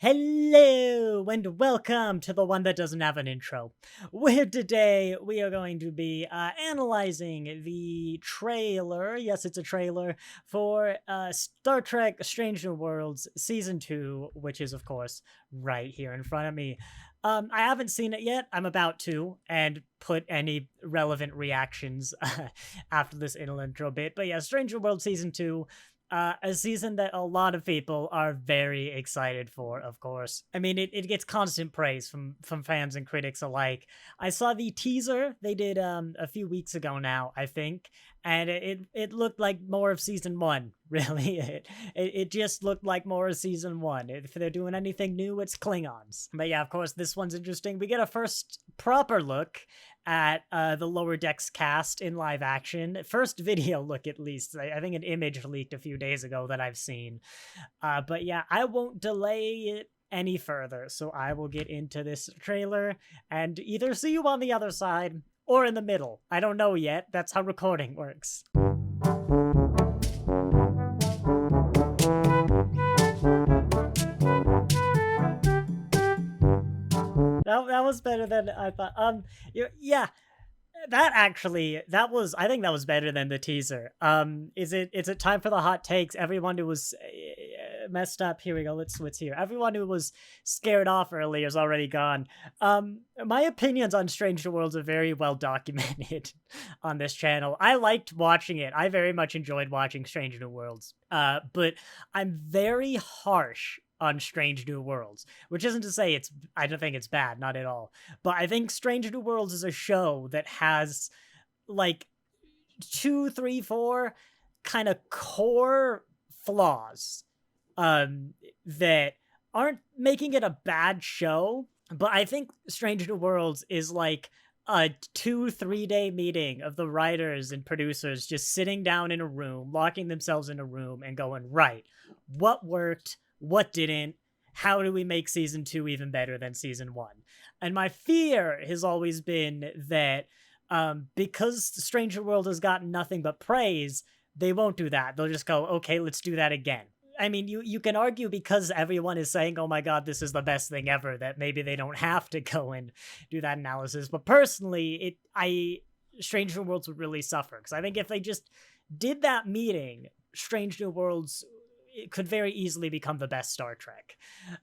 Hello and welcome to the one that doesn't have an intro. Where today we are going to be analyzing the trailer. Yes, it's a trailer for Star Trek Strange New Worlds Season 2, which is, of course, right here in front of me. I haven't seen it yet. I'm about to, and put any relevant reactions after this intro bit. But yeah, Strange New Worlds Season 2. A season that a lot of people are very excited for, of course. I mean, it gets constant praise from fans and critics alike. I saw the teaser they did a few weeks ago now, I think, and it looked like more of season one, really. It just looked like more of season one. If they're doing anything new, it's Klingons. But yeah, of course, this one's interesting. We get a first proper look at the Lower Decks cast in live action. First video look, at least. I think an image leaked a few days ago that I've seen. But yeah, I won't delay it any further, so I will get into this trailer and either see you on the other side or in the middle. I don't know yet. That's how recording works. That was better than I thought. Yeah, I think that was better than the teaser. Is it time for the hot takes? Everyone who was messed up, here we go, let's switch here. Everyone who was scared off earlier is already gone. My opinions on Strange New Worlds are very well documented on this channel. I liked watching it. I very much enjoyed watching Strange New Worlds. But I'm very harsh on Strange New Worlds, which isn't to say I don't think it's bad, not at all. But I think Strange New Worlds is a show that has like 2, 3, 4 kind of core flaws that aren't making it a bad show. But I think Strange New Worlds is like a 2-3 day meeting of the writers and producers just sitting down in a room, locking themselves in a room and going, right, what worked? What didn't? How do we make season 2 even better than season 1? And my fear has always been that because Stranger World has gotten nothing but praise, they won't do that. They'll just go, okay, let's do that again. I mean, you can argue because everyone is saying, oh my god, this is the best thing ever, that maybe they don't have to go and do that analysis. But personally, Stranger Worlds would really suffer. Because I think if they just did that meeting, Strange New Worlds, it could very easily become the best Star Trek.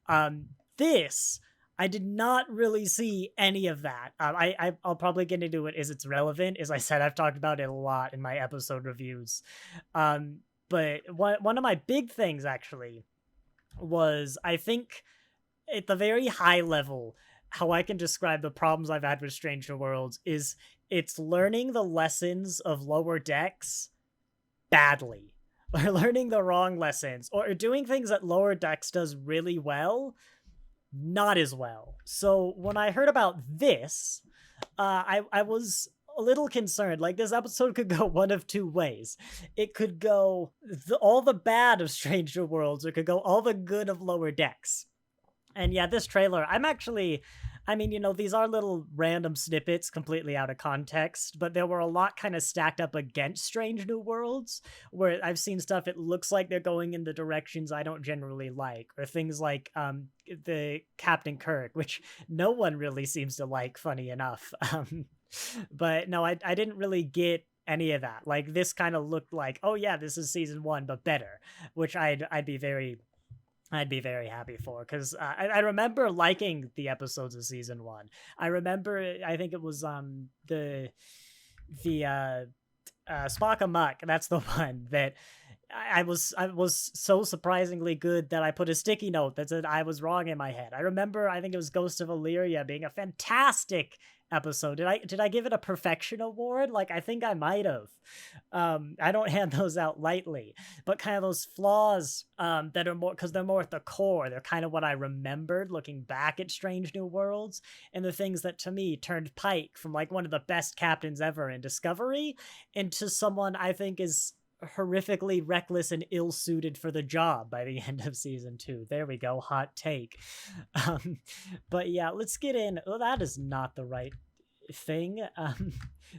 I did not really see any of that. I'll probably get into it as it's relevant. As I said, I've talked about it a lot in my episode reviews. But one of my big things, actually, was, I think, at the very high level, how I can describe the problems I've had with Stranger Worlds is it's learning the lessons of Lower Decks badly. Or learning the wrong lessons, or doing things that Lower Decks does really well, not as well. So when I heard about this, I was a little concerned. Like, this episode could go one of two ways. It could go all the bad of Stranger Worlds, or it could go all the good of Lower Decks. And yeah, this trailer, these are little random snippets completely out of context, but there were a lot kind of stacked up against Strange New Worlds, where I've seen stuff, it looks like they're going in the directions I don't generally like, or things like the Captain Kirk, which no one really seems to like, funny enough. But no, I didn't really get any of that. Like, this kind of looked like, oh yeah, this is season 1, but better, which I'd be very happy for, because I remember liking the episodes of season 1. I remember, I think it was the Spock Amok. That's the one that I was so surprisingly good that I put a sticky note that said I was wrong in my head. I remember, I think it was Ghost of Illyria being a fantastic episode. Did I give it a perfection award? Like, I think I might have. I don't hand those out lightly, but kind of those flaws that are more, because they're more at the core, they're kind of what I remembered looking back at Strange New Worlds, and the things that to me turned Pike from like one of the best captains ever in Discovery into someone I think is horrifically reckless and ill-suited for the job by the end of season 2. There we go, hot take. But yeah, let's get in. Oh, that is not the right thing.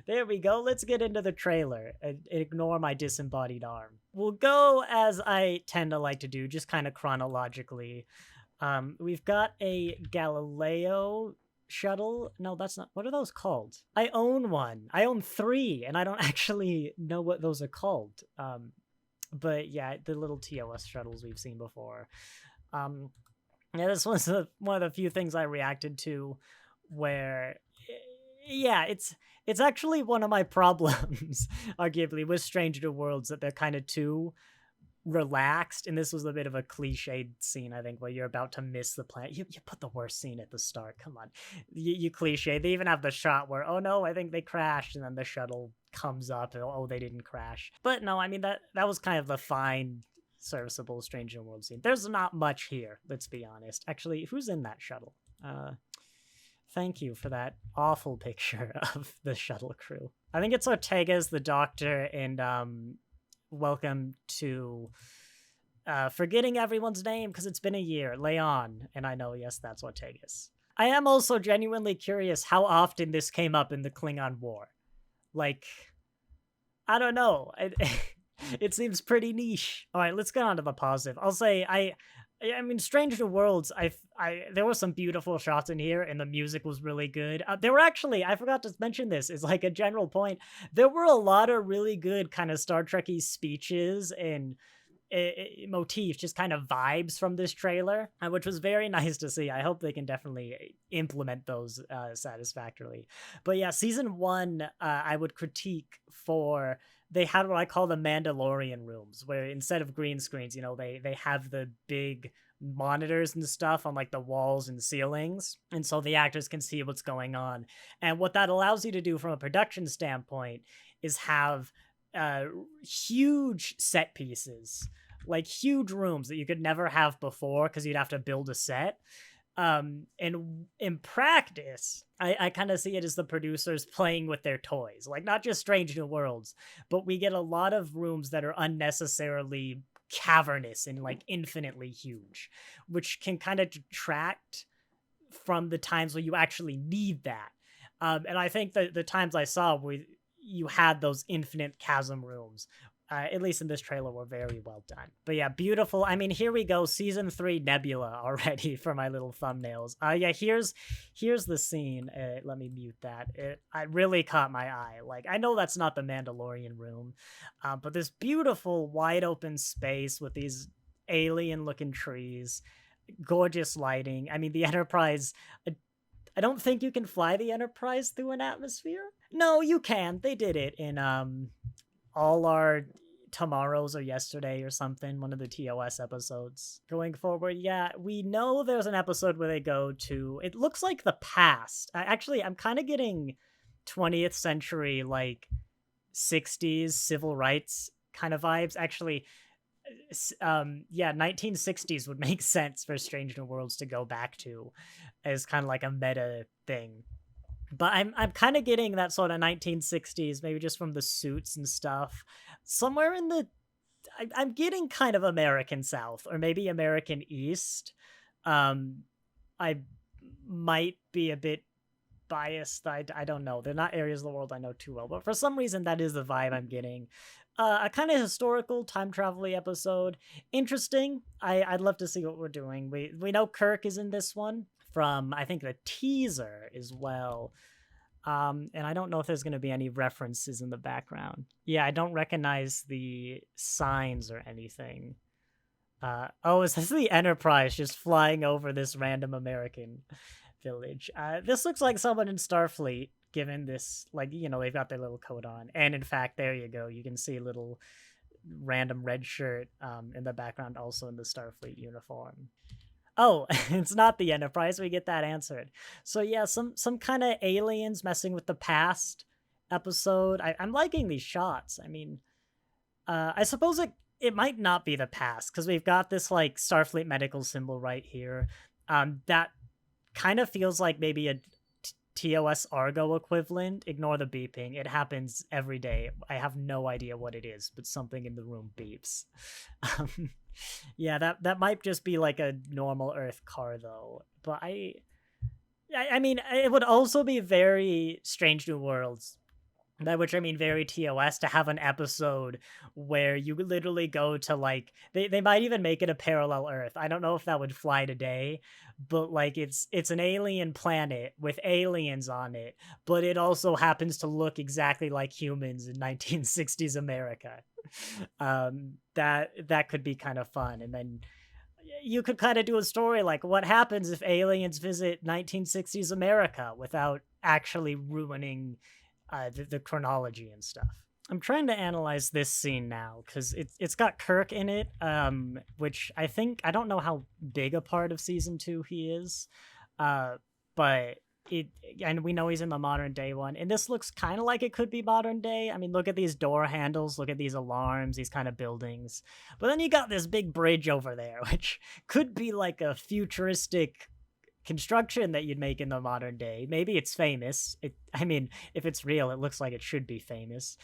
There we go. Let's get into the trailer and ignore my disembodied arm. We'll go as I tend to like to do, just kind of chronologically. We've got a Galileo shuttle. No, that's not. What are those called? I own one. I own three, and I don't actually know what those are called. But yeah, the little TOS shuttles we've seen before. Um, yeah, this was one of the few things I reacted to where, yeah, it's actually one of my problems, arguably, with Stranger to Worlds, that they're kind of too relaxed, and this was a bit of a cliched scene, I think, where you're about to miss the planet. You put the worst scene at the start. Come on, you cliche. They even have the shot where, oh no, I think they crashed, and then the shuttle comes up, and oh, they didn't crash. But no, I mean that was kind of the fine, serviceable Stranger World scene. There's not much here, let's be honest. Actually, who's in that shuttle? Thank you for that awful picture of the shuttle crew. I think it's Ortega's the doctor, and welcome to forgetting everyone's name because it's been a year, Leon. And I know, yes, that's Ortega's. I am also genuinely curious how often this came up in the Klingon War. Like, I don't know. It seems pretty niche. All right, let's get on to the positive. I'll say I mean, Stranger Worlds, there were some beautiful shots in here, and the music was really good. There were actually, I forgot to mention this, is like a general point. There were a lot of really good kind of Star Trek-y speeches and motifs, just kind of vibes from this trailer, which was very nice to see. I hope they can definitely implement those satisfactorily. But yeah, season 1, I would critique for, they had what I call the Mandalorian rooms, where instead of green screens, they have the big monitors and stuff on like the walls and ceilings, and so the actors can see what's going on. And what that allows you to do from a production standpoint is have huge set pieces, like huge rooms that you could never have before because you'd have to build a set. And in practice, I kind of see it as the producers playing with their toys, like not just Strange New Worlds, but we get a lot of rooms that are unnecessarily cavernous and like infinitely huge, which can kind of detract from the times where you actually need that. And I think that the times I saw where you had those infinite chasm rooms, at least in this trailer, were very well done. But yeah, beautiful. I mean, here we go, season 3 Nebula already for my little thumbnails. Yeah, here's the scene. Let me mute that. It really caught my eye. Like, I know that's not the Mandalorian room, but this beautiful wide open space with these alien looking trees, gorgeous lighting. I mean, the Enterprise, I don't think you can fly the Enterprise through an atmosphere. No, you can. They did it in All Our Tomorrows or Yesterday or something, one of the TOS episodes. Going forward, yeah, we know there's an episode where they go to, it looks like the past. I'm kind of getting 20th century, like 60s civil rights kind of vibes. Actually, yeah, 1960s would make sense for Strange New Worlds to go back to as kind of like a meta thing. But I'm kind of getting that sort of 1960s, maybe just from the suits and stuff. Somewhere in the, I'm getting kind of American South or maybe American East. I might be a bit biased. I don't know. They're not areas of the world I know too well, but for some reason that is the vibe I'm getting. A kind of historical time travel episode. Interesting. I'd love to see what we're doing. We know Kirk is in this one from, I think, the teaser as well. And I don't know if there's going to be any references in the background. Yeah, I don't recognize the signs or anything. Oh, is this the Enterprise just flying over this random American village? This looks like someone in Starfleet, given this, like, they've got their little coat on. And in fact, there you go. You can see a little random red shirt in the background, also in the Starfleet uniform. Oh, it's not the Enterprise. We get that answered. So yeah, some kind of aliens messing with the past episode. I'm liking these shots. I mean, I suppose it might not be the past because we've got this like Starfleet medical symbol right here. That kind of feels like maybe a TOS Argo equivalent. Ignore the beeping. It happens every day. I have no idea what it is, but something in the room beeps. Yeah, that might just be like a normal Earth car though. But I mean, it would also be very Strange New Worlds By which I mean very TOS, to have an episode where you literally go to like they might even make it a parallel Earth. I don't know if that would fly today, but like it's an alien planet with aliens on it, but it also happens to look exactly like humans in 1960s America. That could be kind of fun. And then you could kind of do a story like what happens if aliens visit 1960s America without actually ruining the chronology and stuff. I'm trying to analyze this scene now because it's got Kirk in it, which I don't know how big a part of season 2 he is, but it and we know he's in the modern day one, and this looks kind of like it could be modern day. I mean, look at these door handles, look at these alarms, these kind of buildings, but then you got this big bridge over there, which could be like a futuristic construction that you'd make in the modern day. Maybe it's famous. I mean, if it's real, it looks like it should be famous.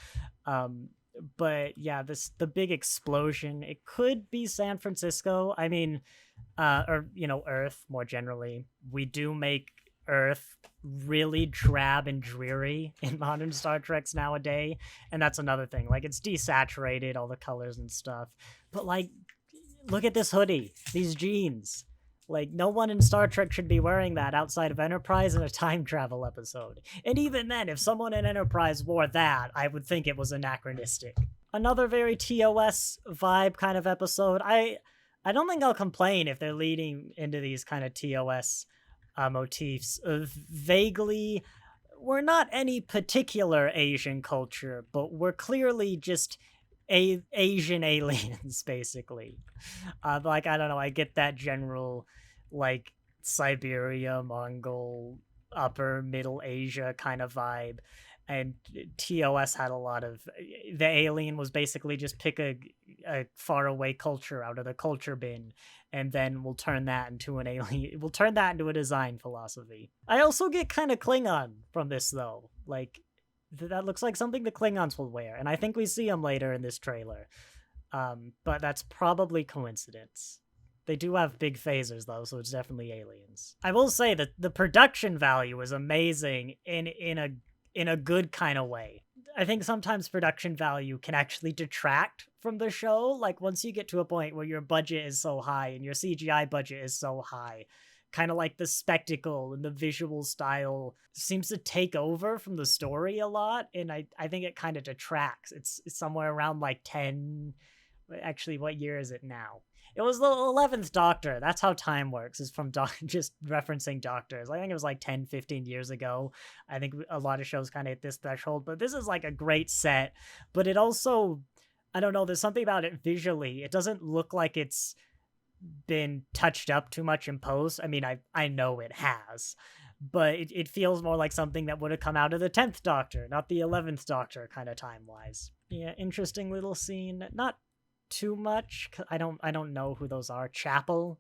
But yeah, the big explosion. It could be San Francisco. I mean, or Earth more generally. We do make Earth really drab and dreary in modern Star Treks nowadays, and that's another thing. Like it's desaturated, all the colors and stuff. But like, look at this hoodie, these jeans. Like, no one in Star Trek should be wearing that outside of Enterprise in a time travel episode. And even then, if someone in Enterprise wore that, I would think it was anachronistic. Another very TOS vibe kind of episode. I don't think I'll complain if they're leading into these kind of TOS motifs. Vaguely, we're not any particular Asian culture, but we're clearly just Asian aliens, basically. Like, I don't know, I get that general, like, Siberia, Mongol, upper Middle Asia kind of vibe. And TOS had a lot of the alien was basically just pick a faraway culture out of the culture bin, and then we'll turn that into an alien. We'll turn that into a design philosophy. I also get kind of Klingon from this though. Like that looks like something the Klingons will wear, and I think we see them later in this trailer. But that's probably coincidence. They do have big phasers though, so it's definitely aliens. I will say that the production value is amazing in a good kind of way. I think sometimes production value can actually detract from the show. Like once you get to a point where your budget is so high and your CGI budget is so high, kind of like the spectacle and the visual style seems to take over from the story a lot. And I think it kind of detracts. It's somewhere around like 10. Actually, what year is it now? It was the 11th Doctor. That's how time works, is from just referencing Doctors. I think it was like 10, 15 years ago. I think a lot of shows kind of hit this threshold, but this is like a great set. But it also, I don't know, there's something about it visually. It doesn't look like it's been touched up too much in post. I mean, I know it has, but it feels more like something that would have come out of the 10th Doctor, not the 11th Doctor kind of time-wise. Yeah, interesting little scene. Not too much. I don't know who those are. Chapel,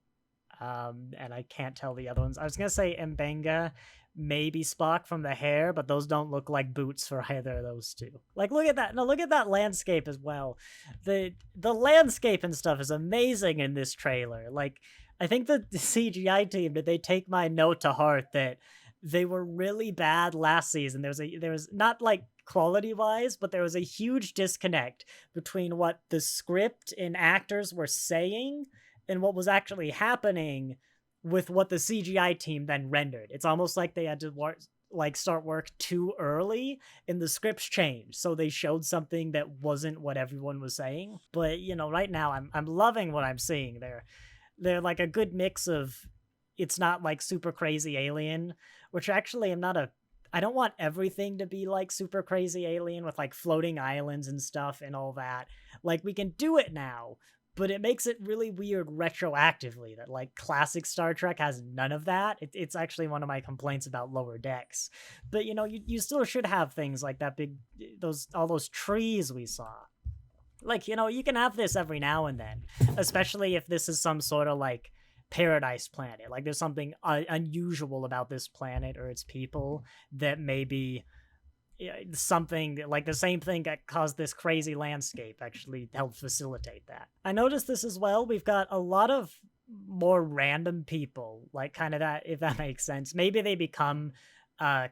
and I can't tell the other ones. I was gonna say Mbenga, maybe Spock from the hair, but those don't look like boots for either of those two. Like, look at that. No, look at that landscape as well. The landscape and stuff is amazing in this trailer. Like, I think the CGI team, did they take my note to heart that they were really bad last season? There was not like quality wise, but there was a huge disconnect between what the script and actors were saying and what was actually happening with what the CGI team then rendered. It's almost like they had to start work too early and the scripts changed, so they showed something that wasn't what everyone was saying. But right now I'm loving what I'm seeing. They're like a good mix of, it's not like super crazy alien, which actually I don't want everything to be like super crazy alien with like floating islands and stuff and all that. Like, we can do it now, but it makes it really weird retroactively that like classic Star Trek has none of that. It's actually one of my complaints about Lower Decks. But you still should have things like that all those trees we saw. Like, you can have this every now and then, especially if this is some sort of like paradise planet. Like there's something unusual about this planet or its people that maybe something like the same thing that caused this crazy landscape actually helped facilitate that. I noticed this as well. We've got a lot of more random people, like kind of that, if that makes sense. Maybe they become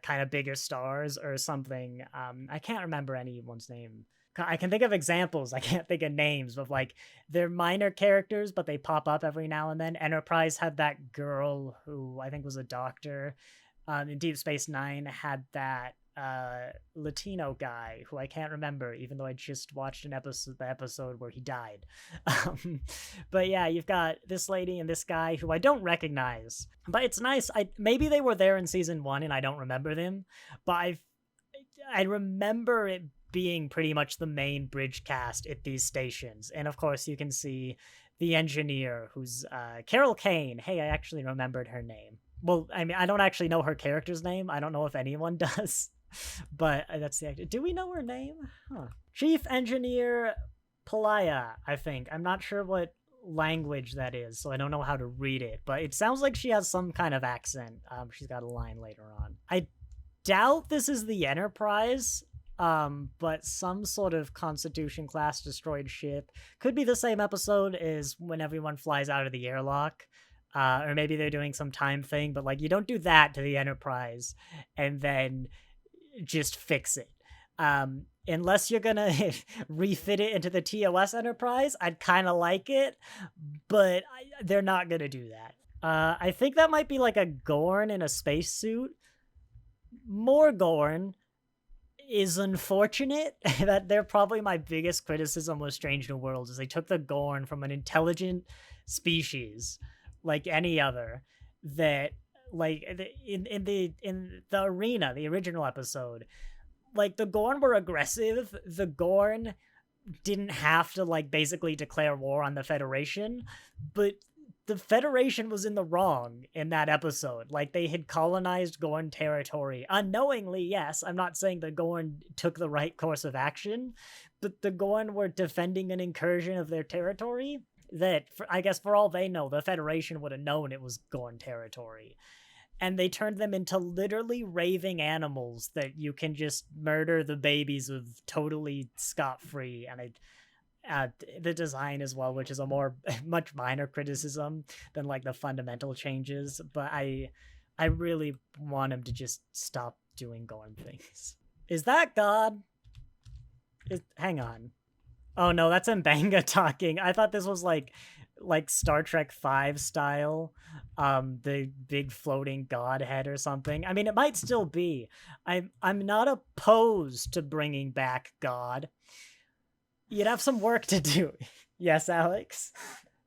kind of bigger stars or something. I can't remember anyone's name. I can think of examples. I can't think of names of like they're minor characters, but they pop up every now and then. Enterprise had that girl who I think was a doctor. In Deep Space Nine had that Latino guy who I can't remember, even though I just watched the episode where he died. But yeah, you've got this lady and this guy who I don't recognize, but it's nice. Maybe they were there in season 1 and I don't remember them, but I remember it being pretty much the main bridge cast at these stations. And of course, you can see the engineer, who's Carol Kane. Hey, I actually remembered her name. Well, I mean, I don't actually know her character's name. I don't know if anyone does, but that's the actor. Do we know her name? Huh. Chief Engineer Palaya, I think. I'm not sure what language that is, so I don't know how to read it, but it sounds like she has some kind of accent. She's got a line later on. I doubt this is the Enterprise, but some sort of Constitution class destroyed ship. Could be the same episode as when everyone flies out of the airlock. Or maybe they're doing some time thing, but like you don't do that to the Enterprise and then just fix it. Unless you're gonna refit it into the TOS Enterprise, I'd kind of like it, but they're not gonna do that. I think that might be like a Gorn in a spacesuit. More Gorn is unfortunate. That they're probably my biggest criticism with Strange New Worlds is they took the Gorn from an intelligent species like any other that like in the arena, the original episode, like the Gorn were aggressive. The Gorn didn't have to like basically declare war on the Federation, but the Federation was in the wrong in that episode. Like they had colonized Gorn territory unknowingly. Yes, I'm not saying the Gorn took the right course of action, but the Gorn were defending an incursion of their territory that, I guess for all they know, the Federation would have known it was Gorn territory. And they turned them into literally raving animals that you can just murder the babies with totally scot-free. And the design as well, which is a much minor criticism than like the fundamental changes. But I really want him to just stop doing Gorn things. Is that God? Hang on. Oh no, that's M'Benga talking. I thought this was like Star Trek V style, the big floating godhead or something. I mean, it might still be. I'm not opposed to bringing back God. You'd have some work to do. Yes, Alex?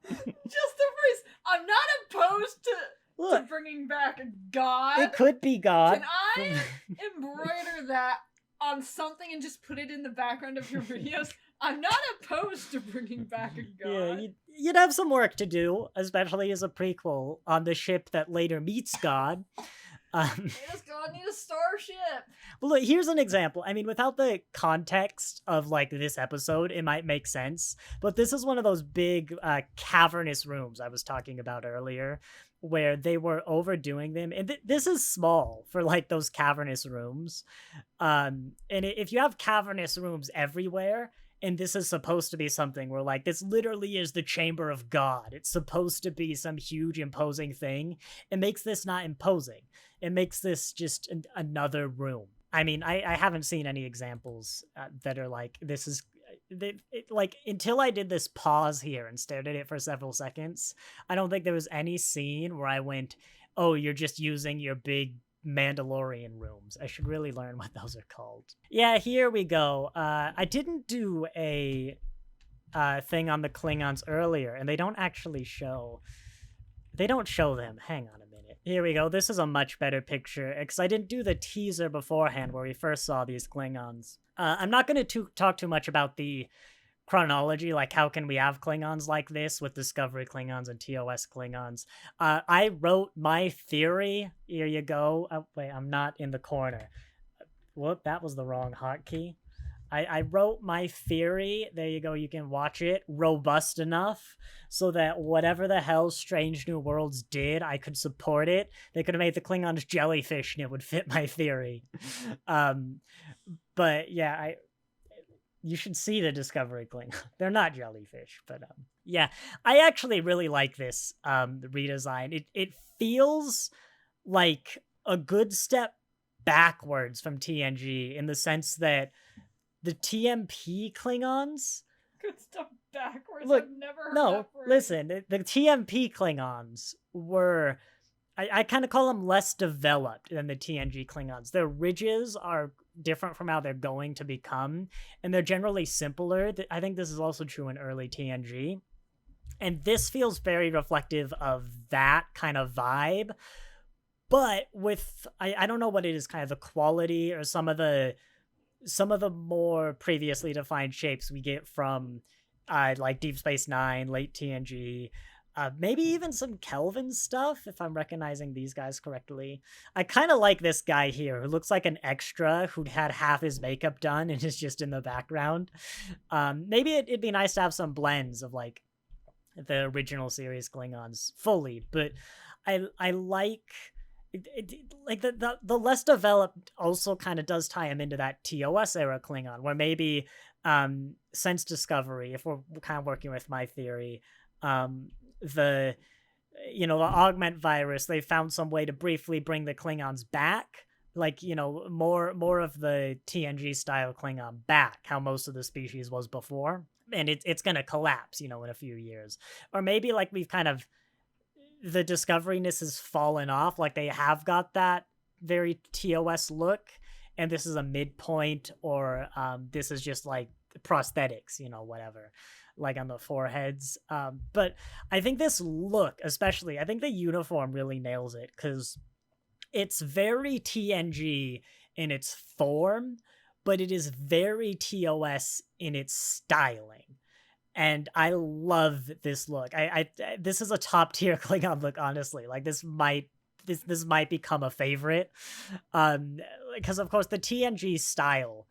Just the phrase, I'm not opposed to bringing back God. It could be God. Can I embroider that on something and just put it in the background of your videos? I'm not opposed to bringing back a God. Yeah, you'd have some work to do, especially as a prequel on the ship that later meets God. Does God need a starship? Well, look, here's an example. I mean, without the context of like this episode, it might make sense. But this is one of those big cavernous rooms I was talking about earlier, where they were overdoing them. And this is small for like those cavernous rooms. And if you have cavernous rooms everywhere, and this is supposed to be something where, like, this literally is the chamber of God. It's supposed to be some huge imposing thing. It makes this not imposing. It makes this just another room. I mean, I haven't seen any examples that are like, this is... like, until I did this pause here and stared at it for several seconds, I don't think there was any scene where I went, oh, you're just using your big Mandalorian rooms. I should really learn what those are called. Yeah, here we go. I didn't do a thing on the Klingons earlier, and they don't actually show... They don't show them. Hang on a minute. Here we go. This is a much better picture, because I didn't do the teaser beforehand where we first saw these Klingons. I'm not going to talk too much about the chronology, like how can we have Klingons like this with Discovery Klingons and TOS Klingons. I wrote my theory. Here you go. Oh, wait, I'm not in the corner. Whoop, that was the wrong hotkey. I wrote my theory. There you go. You can watch it. Robust enough so that whatever the hell Strange New Worlds did, I could support it. They could have made the Klingons jellyfish and it would fit my theory. But yeah, you should see the Discovery Klingon. They're not jellyfish, but yeah, I actually really like this redesign. It feels like a good step backwards from TNG in the sense that the TMP Klingons. Good stuff backwards. Look, I've never heard no, that phrase. listen, the TMP Klingons were, I kind of call them less developed than the TNG Klingons. Their ridges are different from how they're going to become, and they're generally simpler. I think this is also true in early TNG. And this feels very reflective of that kind of vibe. But with, I don't know what it is, kind of the quality or some of the more previously defined shapes we get from like Deep Space Nine, late TNG, maybe even some Kelvin stuff, if I'm recognizing these guys correctly. I kind of like this guy here who looks like an extra who'd had half his makeup done and is just in the background. Maybe it'd be nice to have some blends of like the original series Klingons fully, but I like like the less developed also kind of does tie him into that TOS era Klingon, where maybe since Discovery, if we're kind of working with my theory, the the augment virus, they found some way to briefly bring the Klingons back, like more of the TNG style Klingon back, how most of the species was before, and it's gonna collapse in a few years. Or maybe like we've kind of, the Discoveryness has fallen off, like they have got that very TOS look, and this is a midpoint, or this is just like prosthetics, whatever, like on the foreheads. But I think this look, especially, I think the uniform really nails it, because it's very TNG in its form, but it is very TOS in its styling. And I love this look. This is a top tier Klingon look, honestly. Like this might become a favorite, because of course the TNG style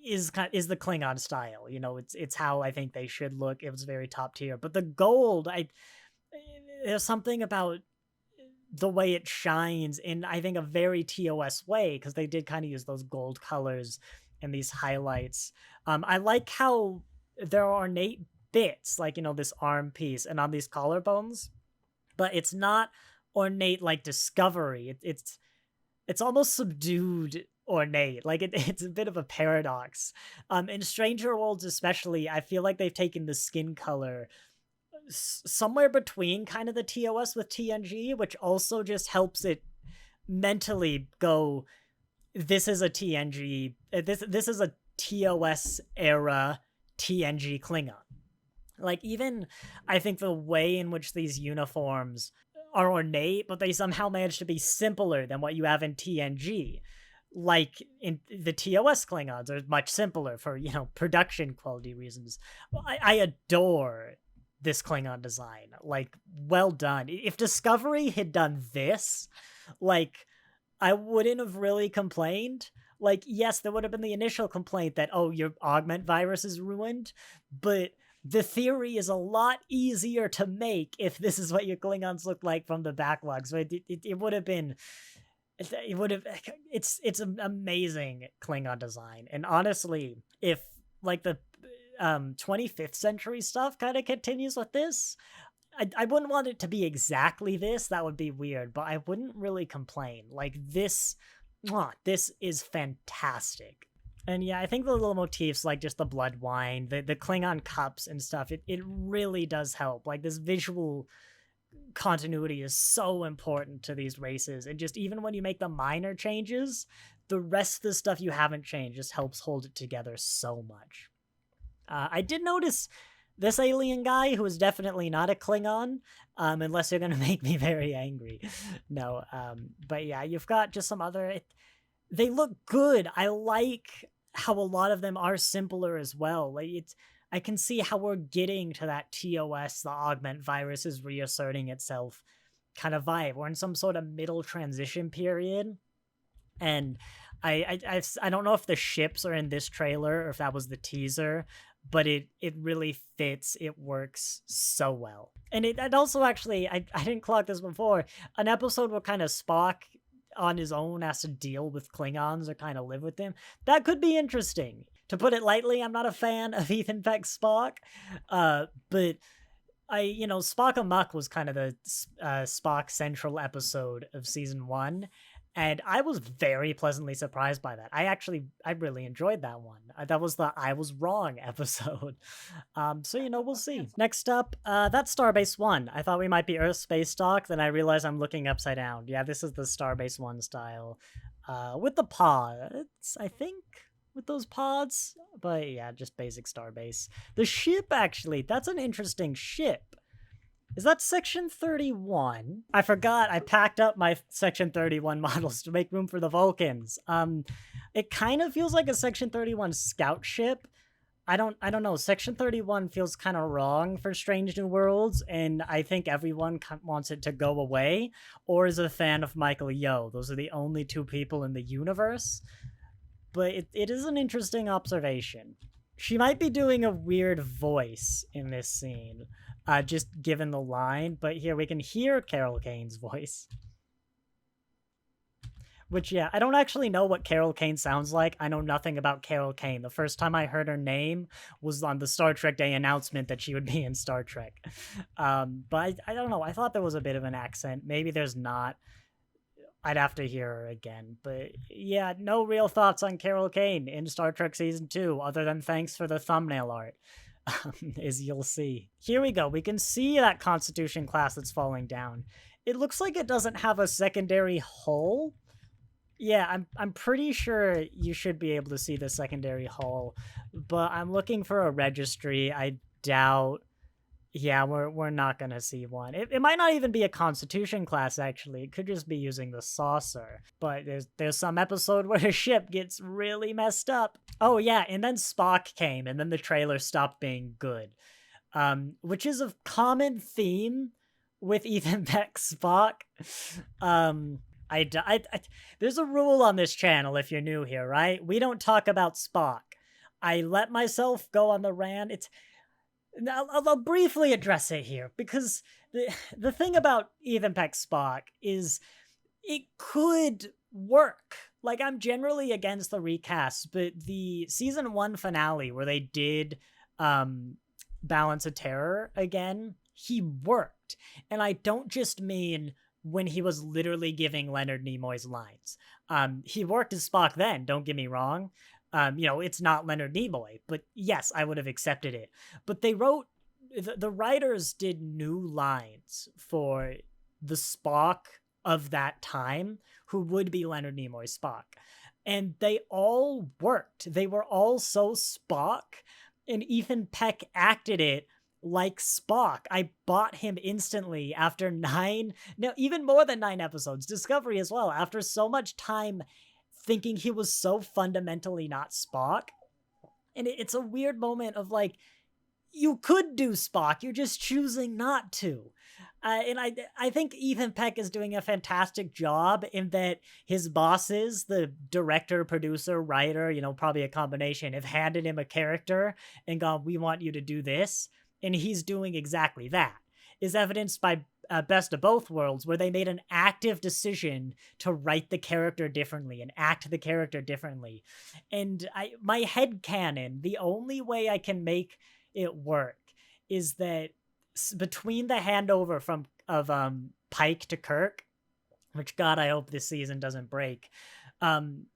is the Klingon style. It's how I think they should look. It was very top tier. But the gold, there's something about the way it shines in, I think, a very TOS way, because they did kind of use those gold colors and these highlights. I like how there are ornate bits, like this arm piece and on these collarbones, but it's not ornate like Discovery. It's almost subdued ornate. Like it's a bit of a paradox. In Stranger Worlds especially, I feel like they've taken the skin color somewhere between kind of the TOS with TNG, which also just helps it mentally go, this is a TNG, this is a TOS era TNG Klingon. Like, even I think the way in which these uniforms are ornate, but they somehow manage to be simpler than what you have in TNG. Like in the TOS Klingons are much simpler for production quality reasons. I adore this Klingon design. Like, well done. If Discovery had done this, like, I wouldn't have really complained. Like, yes, there would have been the initial complaint that, oh, your augment virus is ruined, but the theory is a lot easier to make if this is what your Klingons look like from the backlog. So it would have been, it's an amazing Klingon design. And honestly, if like the 25th century stuff kind of continues with this, I wouldn't want it to be exactly this. That would be weird, but I wouldn't really complain. Like, this is fantastic. And yeah, I think the little motifs, like just the blood wine, the Klingon cups and stuff, it really does help. Like, this visual continuity is so important to these races. And just even when you make the minor changes, the rest of the stuff you haven't changed just helps hold it together so much. I did notice this alien guy, who is definitely not a Klingon, unless you're going to make me very angry. No, but yeah, you've got just some other... They look good. I like how a lot of them are simpler as well. Like, I can see how we're getting to that TOS, the augment virus is reasserting itself kind of vibe. We're in some sort of middle transition period. And I don't know if the ships are in this trailer or if that was the teaser, but it really fits. It works so well. And it also actually, I didn't clock this before, an episode where kind of Spock on his own has to deal with Klingons or kind of live with them. That could be interesting. To put it lightly, I'm not a fan of Ethan Peck's Spock, but Spock Amok was kind of the Spock central episode of season 1. And I was very pleasantly surprised by that. I really enjoyed that one. That was the I was wrong episode. So, we'll see. Next up, that's Starbase 1. I thought we might be Earth Space Dock, then I realized I'm looking upside down. Yeah, this is the Starbase 1 style. With the pods, I think, with those pods. But yeah, just basic Starbase. The ship, actually, that's an interesting ship. Is that Section 31? I forgot I packed up my Section 31 models to make room for the Vulcans. It kind of feels like a Section 31 scout ship. I don't know. Section 31 feels kind of wrong for Strange New Worlds, and I think everyone wants it to go away, or is a fan of Michael Yeoh. Those are the only two people in the universe. But it is an interesting observation. She might be doing a weird voice in this scene. Just given the line, but here we can hear Carol Kane's voice. Which, yeah, I don't actually know what Carol Kane sounds like. I know nothing about Carol Kane. The first time I heard her name was on the Star Trek Day announcement that she would be in Star Trek. But I don't know. I thought there was a bit of an accent. Maybe there's not. I'd have to hear her again. But yeah, no real thoughts on Carol Kane in Star Trek Season 2, other than thanks for the thumbnail art. As you'll see. Here we go. We can see that Constitution class that's falling down. It looks like it doesn't have a secondary hull. Yeah, I'm pretty sure you should be able to see the secondary hull, but I'm looking for a registry. I doubt. Yeah, we're not gonna see one. It might not even be a Constitution class, actually. It could just be using the saucer. But there's some episode where a ship gets really messed up. Oh yeah, and then Spock came, and then the trailer stopped being good. Which is a common theme with Ethan Peck's Spock. There's a rule on this channel if you're new here, right? We don't talk about Spock. I let myself go on the rant. I'll briefly address it here, because the thing about Ethan Peck's Spock is it could work. Like, I'm generally against the recast, but the season 1 finale where they did Balance of Terror again, he worked. And I don't just mean when he was literally giving Leonard Nimoy's lines. He worked as Spock then, don't get me wrong. It's not Leonard Nimoy, but yes, I would have accepted it. But they wrote, the writers did new lines for the Spock of that time, who would be Leonard Nimoy's Spock. And they all worked. They were all so Spock, and Ethan Peck acted it like Spock. I bought him instantly after even more than 9 episodes, Discovery as well, after so much time thinking he was so fundamentally not Spock. And it's a weird moment of like, you could do Spock, you're just choosing not to. And I think Ethan Peck is doing a fantastic job in that his bosses, the director, producer, writer, probably a combination, have handed him a character and gone, we want you to do this. And he's doing exactly that. Is evidenced by Best of Both Worlds, where they made an active decision to write the character differently and act the character differently. And my headcanon, the only way I can make it work is that between the handover of Pike to Kirk, which God, I hope this season doesn't break,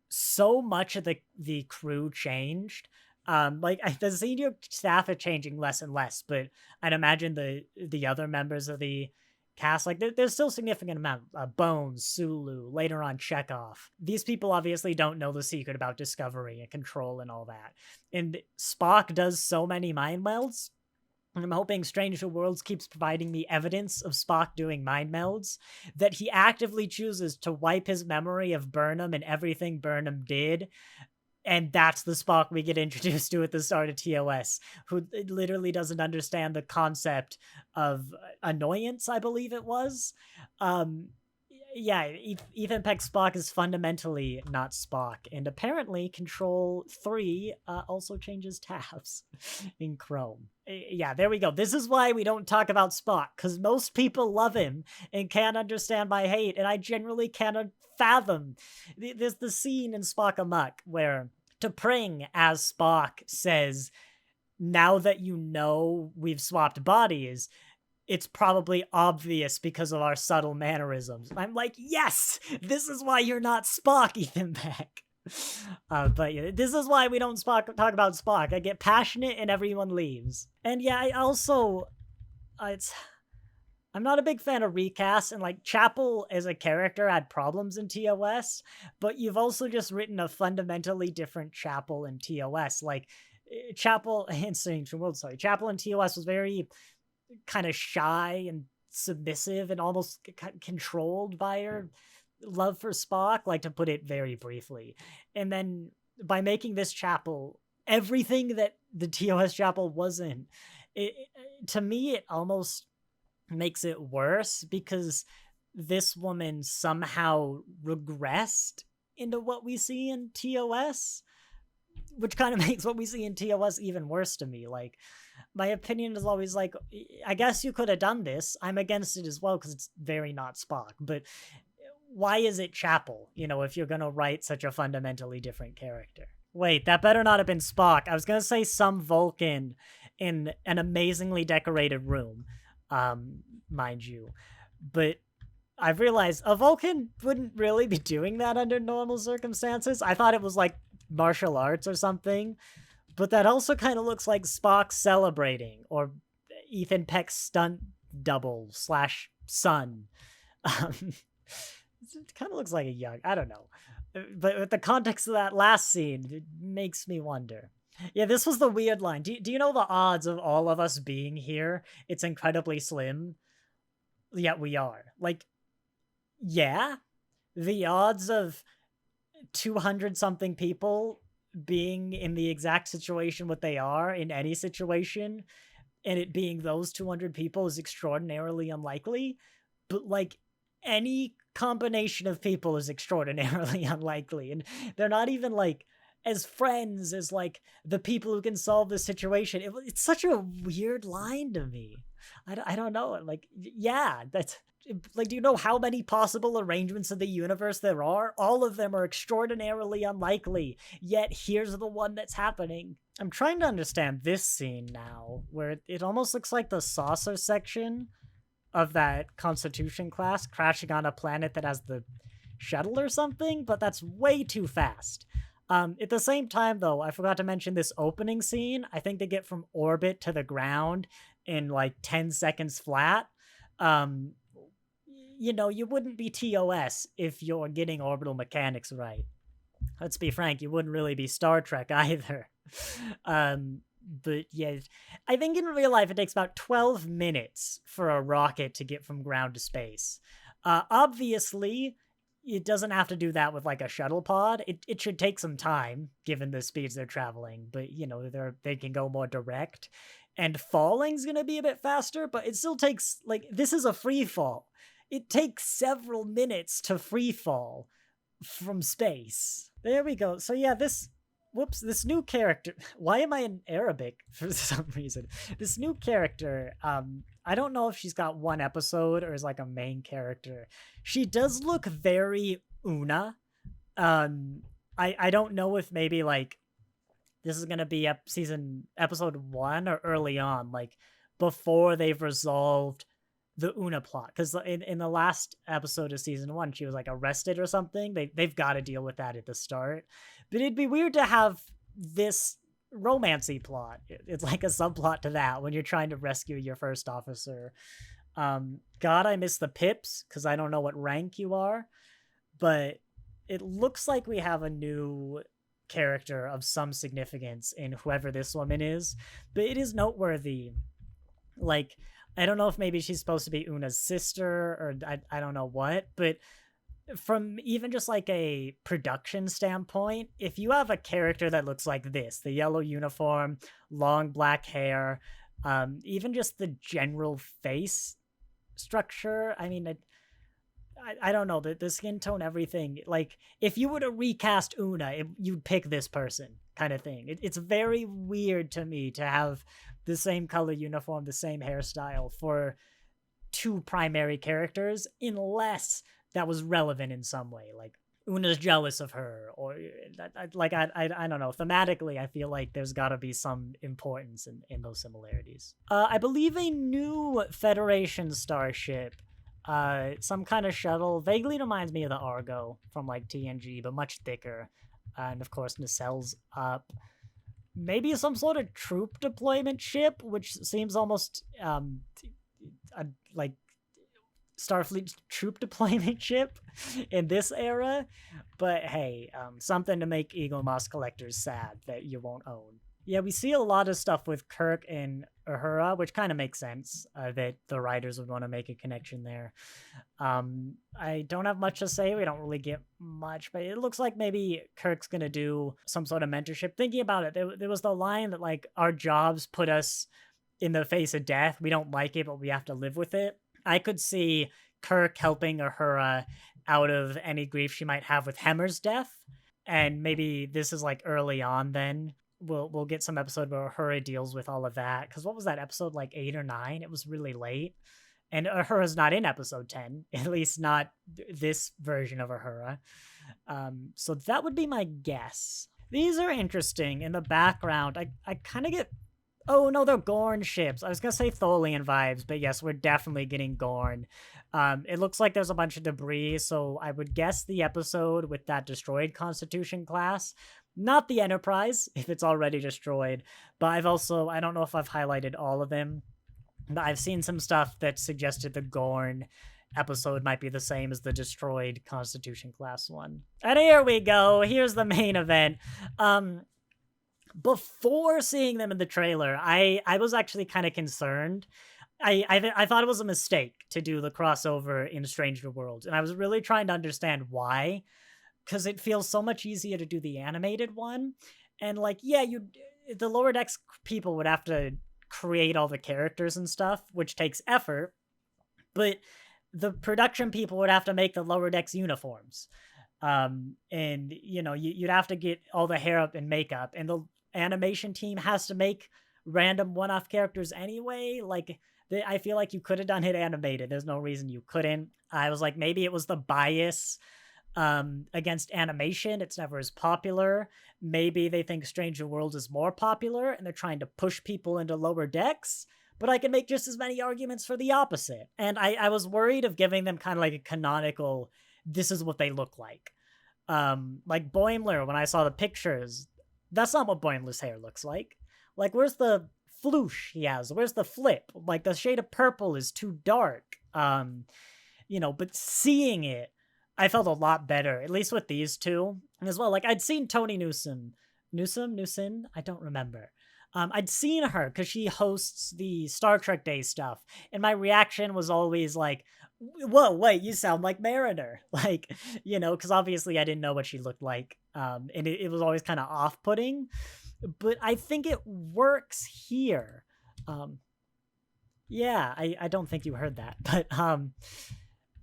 so much of the crew changed. The senior staff are changing less and less, but I'd imagine the other members of the cast, like, there's still a significant amount. Bones, Sulu, later on Chekhov. These people obviously don't know the secret about Discovery and Control and all that. And Spock does so many mind melds. And I'm hoping Strange New Worlds keeps providing me evidence of Spock doing mind melds, that he actively chooses to wipe his memory of Burnham and everything Burnham did. And that's the Spock we get introduced to at the start of TOS, who literally doesn't understand the concept of annoyance, I believe it was. Ethan Peck Spock is fundamentally not Spock. And apparently Control 3 also changes tabs in Chrome. Yeah, there we go. This is why we don't talk about Spock, because most people love him and can't understand my hate, and I generally cannot fathom. There's the scene in Spock Amok where T'Pring as Spock says, now that you know we've swapped bodies, it's probably obvious because of our subtle mannerisms. I'm like, yes, this is why you're not Spock, Ethan Beck. But yeah, this is why we don't talk about Spock. I get passionate and everyone leaves. And yeah, I also, I'm not a big fan of recasts, and like Chapel as a character had problems in TOS, but you've also just written a fundamentally different Chapel in TOS. Like Chapel in Strange World, sorry, Chapel in TOS was very kind of shy and submissive and almost controlled by her love for Spock, like to put it very briefly. And then by making this Chapel everything that the TOS Chapel wasn't, to me, it almost makes it worse because this woman somehow regressed into what we see in TOS, which kind of makes what we see in TOS even worse to me. Like, my opinion is always like, I guess you could have done this. I'm against it as well because it's very not Spock. But why is it Chapel, if you're going to write such a fundamentally different character? Wait, that better not have been Spock. I was going to say some Vulcan in an amazingly decorated room, mind you. But I've realized a Vulcan wouldn't really be doing that under normal circumstances. I thought it was like martial arts or something. But that also kind of looks like Spock celebrating, or Ethan Peck's stunt double / son. It kind of looks like a young, I don't know. But with the context of that last scene, it makes me wonder. Yeah, this was the weird line. Do you know the odds of all of us being here? It's incredibly slim. Yet we are. Like, yeah, the odds of 200-something people being in the exact situation what they are in any situation, and it being those 200 people is extraordinarily unlikely. But, like, any combination of people is extraordinarily unlikely. And they're not even, like, as friends as, like, the people who can solve this situation. It's such a weird line to me. I don't know. Like, yeah, that's... Like, do you know how many possible arrangements of the universe there are? All of them are extraordinarily unlikely, yet here's the one that's happening. I'm trying to understand this scene now, where it almost looks like the saucer section of that Constitution class crashing on a planet that has the shuttle or something, but that's way too fast. At the same time, though, I forgot to mention this opening scene. I think they get from orbit to the ground in like 10 seconds flat. You wouldn't be TOS if you're getting orbital mechanics right. Let's be frank, you wouldn't really be Star Trek either. But yeah, I think in real life it takes about 12 minutes for a rocket to get from ground to space. Obviously, it doesn't have to do that with like a shuttle pod. It should take some time given the speeds they're traveling, but they can go more direct. And falling's gonna be a bit faster, but it still takes, like, this is a free fall. It takes several minutes to free fall from space. There we go. So yeah, this new character, why am I in Arabic for some reason? This new character, I don't know if she's got one episode or is like a main character. She does look very Una. I don't know if maybe like this is gonna be episode 1 or early on, like before they've resolved the Una plot, because in the last episode of season 1 she was like arrested or something. They've got to deal with that at the start, but it'd be weird to have this romancy plot. It's like a subplot to that when you're trying to rescue your first officer. God, I miss the pips because I don't know what rank you are, but it looks like we have a new character of some significance in whoever this woman is. But it is noteworthy, like, I don't know if maybe she's supposed to be Una's sister or I don't know what, but from even just like a production standpoint, if you have a character that looks like this, the yellow uniform, long black hair, even just the general face structure, I mean, I don't know, the skin tone, everything, like if you were to recast Una, you'd pick this person kind of thing. It's very weird to me to have the same color uniform, the same hairstyle for two primary characters, unless that was relevant in some way. Like, Una's jealous of her, or I don't know. Thematically, I feel like there's got to be some importance in those similarities. I believe a new Federation starship, some kind of shuttle, vaguely reminds me of the Argo from like TNG, but much thicker, and of course Nacelle's up. Maybe some sort of troop deployment ship, which seems almost like Starfleet troop deployment ship in this era. But hey, something to make Ego Moss collectors sad that you won't own. Yeah, we see a lot of stuff with Kirk and Uhura, which kind of makes sense that the writers would want to make a connection there. I don't have much to say. We don't really get much, but it looks like maybe Kirk's going to do some sort of mentorship. Thinking about it, there was the line that, like, our jobs put us in the face of death. We don't like it, but we have to live with it. I could see Kirk helping Uhura out of any grief she might have with Hemmer's death. And maybe this is like early on then. We'll get some episode where Uhura deals with all of that. Because what was that episode, like 8 or 9? It was really late. And Uhura's not in episode 10, at least not this version of Uhura. So that would be my guess. These are interesting. In the background, I kind of get... Oh, no, they're Gorn ships. I was going to say Tholian vibes, but yes, we're definitely getting Gorn. It looks like there's a bunch of debris, so I would guess the episode with that destroyed Constitution class. Not the Enterprise, if it's already destroyed, but I don't know if I've highlighted all of them, but I've seen some stuff that suggested the Gorn episode might be the same as the destroyed Constitution class one. And here we go. Here's the main event. Before seeing them in the trailer, I was actually kind of concerned. I thought it was a mistake to do the crossover in Stranger Worlds, and I was really trying to understand why, because it feels so much easier to do the animated one. And like, yeah, the Lower Decks people would have to create all the characters and stuff, which takes effort, but the production people would have to make the Lower Decks uniforms. And you know, you'd have to get all the hair up and makeup, and the animation team has to make random one-off characters anyway. Like, I feel like you could have done it animated. There's no reason you couldn't. I was like, maybe it was the bias against animation. It's never as popular. Maybe they think Stranger Worlds is more popular and they're trying to push people into Lower Decks. But I can make just as many arguments for the opposite. And I was worried of giving them kind of like a canonical, this is what they look like. Like Boimler, when I saw the pictures, that's not what Boimler's hair looks like. Like, where's the floosh he has? Where's the flip? Like, the shade of purple is too dark. You know, but seeing it, I felt a lot better, at least with these two as well. Like, I'd seen Tony Newsom, I don't remember. I'd seen her because she hosts the Star Trek Day stuff, and my reaction was always like, whoa, wait, you sound like Mariner. Like, you know, because obviously I didn't know what she looked like, and it was always kind of off-putting, but I think it works here. Yeah, I don't think you heard that, but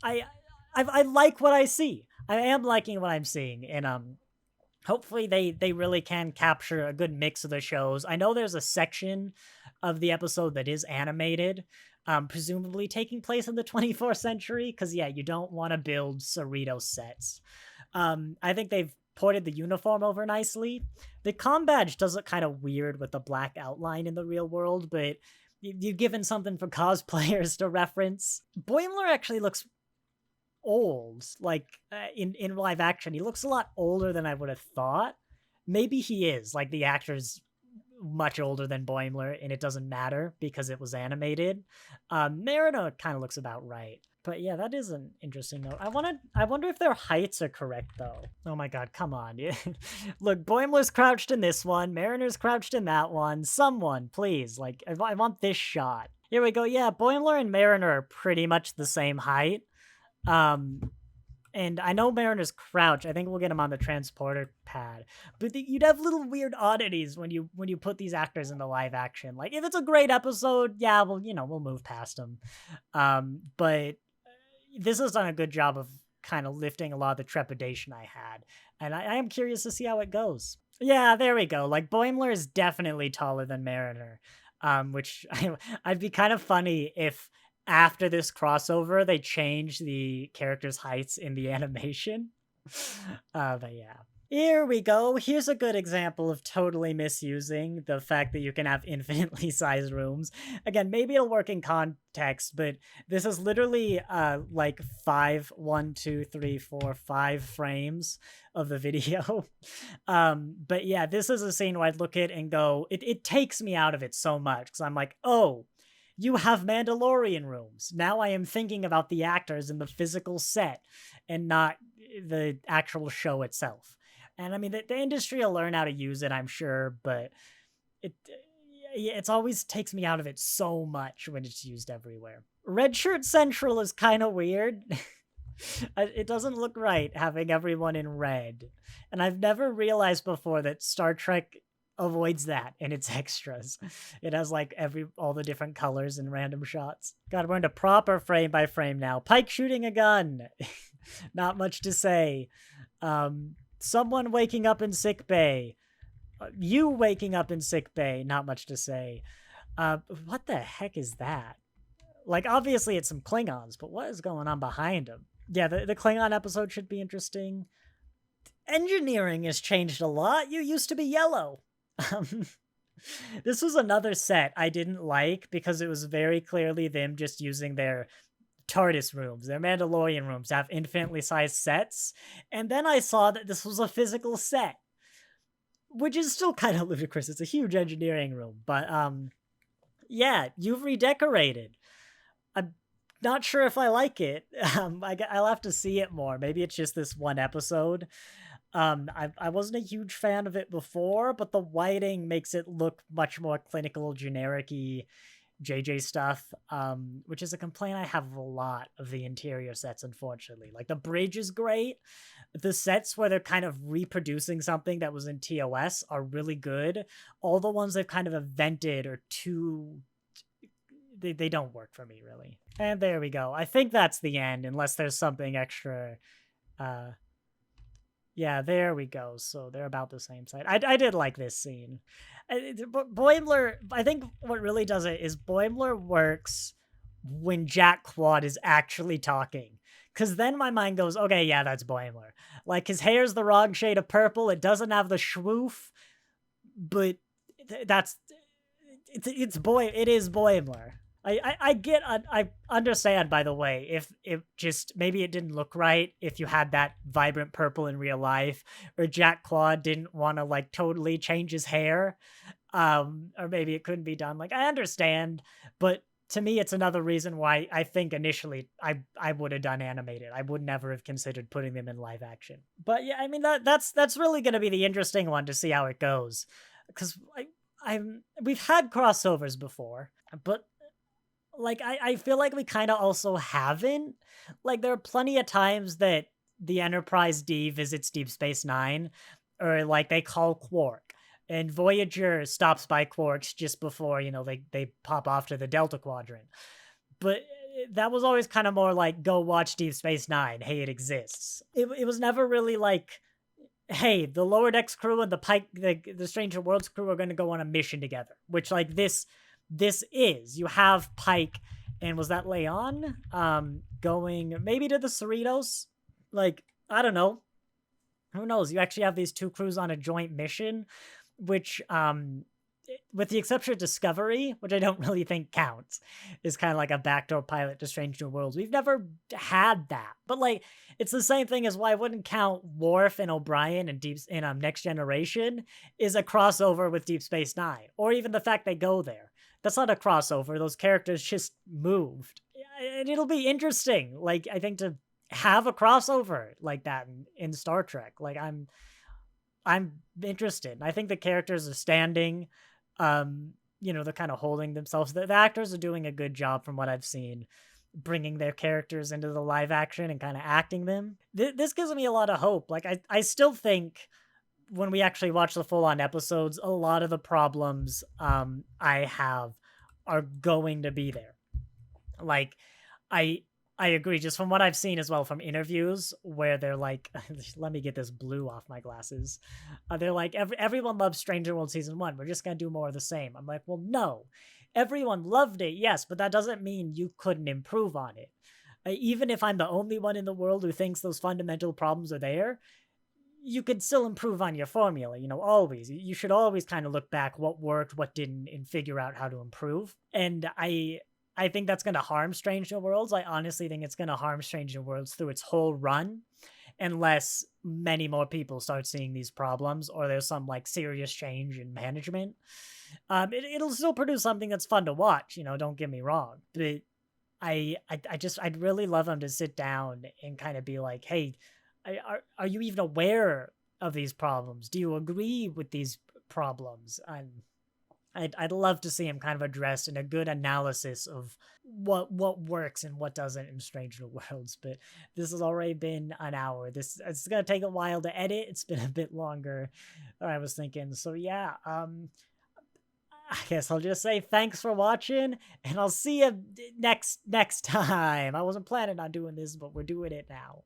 I like what I see. I am liking what I'm seeing, and hopefully they really can capture a good mix of the shows. I know there's a section of the episode that is animated, presumably taking place in the 24th century, because yeah, you don't want to build Cerritos sets. I think they've ported the uniform over nicely. The comm badge does look kind of weird with the black outline in the real world, but you've given something for cosplayers to reference. Boimler actually looks old, like in live action. He looks a lot older than I would have thought. Maybe he is, like, the actor's much older than Boimler, and it doesn't matter because it was animated. Mariner kind of looks about right. But yeah, that is an interesting note. I wonder if their heights are correct, though. Oh my god, come on. Look, Boimler's crouched in this one, Mariner's crouched in that one. Someone, please. Like, I want this shot. Here we go. Yeah, Boimler and Mariner are pretty much the same height. And I know Mariner's crouch. I think we'll get him on the transporter pad. But you'd have little weird oddities when you put these actors into live action. Like, if it's a great episode, yeah, well, you know, we'll move past them. But this has done a good job of kind of lifting a lot of the trepidation I had. And I am curious to see how it goes. Yeah, there we go. Like, Boimler is definitely taller than Mariner. Which I'd be kind of funny if after this crossover, they change the characters' heights in the animation. But yeah. Here we go. Here's a good example of totally misusing the fact that you can have infinitely sized rooms. Again, maybe it'll work in context, but this is literally like 5 frames of the video. But yeah, this is a scene where I'd look at and go, it takes me out of it so much because I'm like, oh, you have Mandalorian rooms. Now I am thinking about the actors in the physical set and not the actual show itself. And I mean, the industry will learn how to use it, I'm sure, but it's always takes me out of it so much when it's used everywhere. Red Shirt Central is kind of weird. It doesn't look right having everyone in red. And I've never realized before that Star Trek avoids that in its extras. It has like all the different colors and random shots. God, we're into proper frame by frame now. Pike shooting a gun. Not much to say. Someone waking up in sick bay. You waking up in sick bay. Not much to say. What the heck is that? Like, obviously it's some Klingons, but what is going on behind them? Yeah, the Klingon episode should be interesting. Engineering has changed a lot. You used to be yellow. This was another set I didn't like because it was very clearly them just using their TARDIS rooms, their Mandalorian rooms, to have infinitely sized sets. And then I saw that this was a physical set, which is still kind of ludicrous. It's a huge engineering room, but yeah, you've redecorated. I'm not sure if I like it. I'll have to see it more. Maybe it's just this one episode. I wasn't a huge fan of it before, but the lighting makes it look much more clinical, generic-y JJ stuff, which is a complaint I have of a lot of the interior sets, unfortunately. Like, the bridge is great. The sets where they're kind of reproducing something that was in TOS are really good. All the ones they've kind of invented are too... They don't work for me, really. And there we go. I think that's the end, unless there's something extra... Yeah, there we go. So they're about the same size. I did like this scene. Boimler, I think what really does it is Boimler works when Jack Quad is actually talking. Because then my mind goes, okay, yeah, that's Boimler. Like, his hair's the wrong shade of purple. It doesn't have the schwoof. But that's... It is Boimler. I understand, by the way, if just maybe it didn't look right if you had that vibrant purple in real life, or Jack Quad didn't want to like totally change his hair, or maybe it couldn't be done. Like, I understand, but to me, it's another reason why I think initially I would have done animated. I would never have considered putting them in live action. But yeah, I mean that's really going to be the interesting one to see how it goes, because we've had crossovers before, but like, I feel like we kind of also haven't. Like, there are plenty of times that the Enterprise D visits Deep Space Nine, or like they call Quark, and Voyager stops by Quark's just before, they pop off to the Delta Quadrant. But that was always kind of more like, go watch Deep Space Nine. Hey, it exists. It was never really like, hey, the Lower Decks crew and the Pike, the Stranger Worlds crew are going to go on a mission together, which like this is. You have Pike and was that Leon going maybe to the Cerritos? Like, I don't know. Who knows? You actually have these two crews on a joint mission, which with the exception of Discovery, which I don't really think counts, is kind of like a backdoor pilot to Strange New Worlds. We've never had that. But like, it's the same thing as why I wouldn't count Worf and O'Brien and Next Generation is a crossover with Deep Space Nine, or even the fact they go there. That's not a crossover. Those characters just moved. And it'll be interesting, like, I think, to have a crossover like that in Star Trek. Like, I'm interested. I think the characters are standing. They're kind of holding themselves. The actors are doing a good job from what I've seen, bringing their characters into the live action and kind of acting them. This gives me a lot of hope. Like, I still think when we actually watch the full-on episodes, a lot of the problems I have are going to be there. Like, I agree, just from what I've seen as well from interviews where they're like, let me get this blue off my glasses. They're like, everyone loves Stranger World Season 1. We're just going to do more of the same. I'm like, well, no. Everyone loved it, yes, but that doesn't mean you couldn't improve on it. Even if I'm the only one in the world who thinks those fundamental problems are there, you could still improve on your formula, always. You should always kind of look back what worked, what didn't, and figure out how to improve. And I think that's going to harm Strange New Worlds. I honestly think it's going to harm Strange New Worlds through its whole run, unless many more people start seeing these problems or there's some like serious change in management. It'll still produce something that's fun to watch, don't get me wrong. But I'd really love them to sit down and kind of be like, hey, are you even aware of these problems? Do you agree with these problems? And I'd love to see him kind of addressed in a good analysis of what works and what doesn't in Strange New Worlds. But this has already been an hour. It's gonna take a while to edit. It's been a bit longer than I was thinking. So yeah, I guess I'll just say thanks for watching, and I'll see you next time. I wasn't planning on doing this, but we're doing it now.